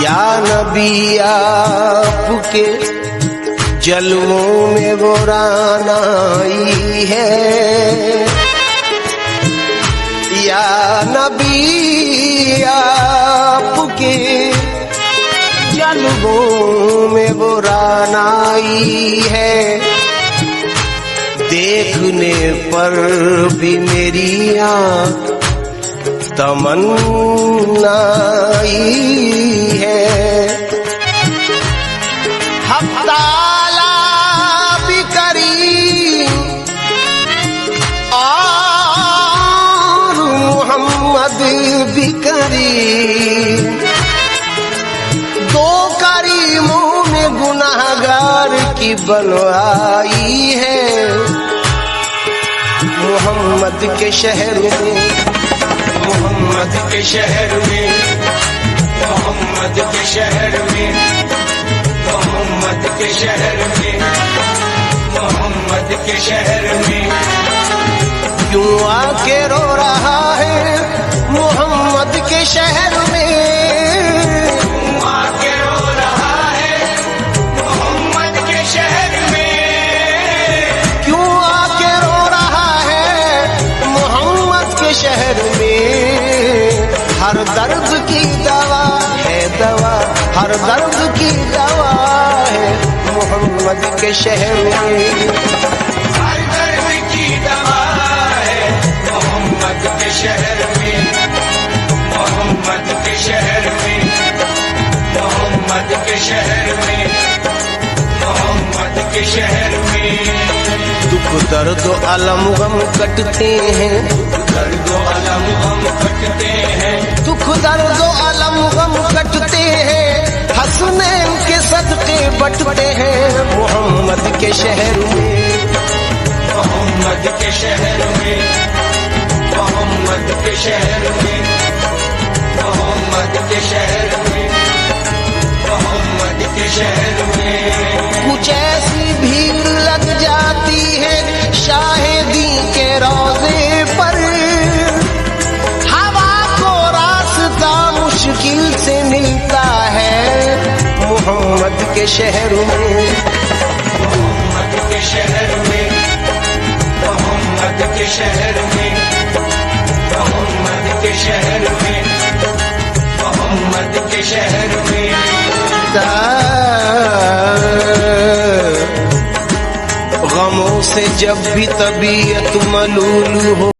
یا نبی آپ کے جلووں میں وہ رانائی ہے، یا نبی آپ کے جلووں میں وہ رانائی ہے، دیکھنے پر بھی میری آنکھ تمنائی ہے، حق تعالی بھی کریم اور محمد بھی کریم، دو کریموں نے گناہگار کی بنوائی ہے، محمد کے شہر میں، محمد کے شہر میں، محمد کے شہر میں، محمد کے شہر میں، محمد کے شہر میں کیوں آ کے رو رہا ہے محمد کے شہر میں، کیوں آ کے رو رہا ہے محمد کے شہر میں، کیوں آ کے رو رہا ہے محمد کے شہر میں، ہر درد کی دوا ہے دوا، ہر درد کی دوا ہے محمد کے شہر میں، ہر درد کی دوا ہے محمد کے شہر میں، محمد کے شہر میں، محمد کے شہر میں، محمد کے شہر میں دکھ درد و الم غم کٹتے ہیں، درد و الم غم کٹتے ہیں، دکھ درد و الم غم کٹتے ہیں، حسنین کے صدقے بٹتے ہیں محمد کے شہر میں، محمد کے شہر میں، محمد کے شہر میں، محمد کے شہر میں، محمد کے شہر میں کچھ ایسی بھیڑ لگ جاتی ہے شاہدی کے روزے پر، ہوا کو راستہ مشکل سے ملتا ہے محمد کے شہر میں، محمد کے شہر میں، محمد کے شہر میں، محمد کے شہر میں، محمد کے شہر میں غموں سے جب بھی طبیعت ملول ہو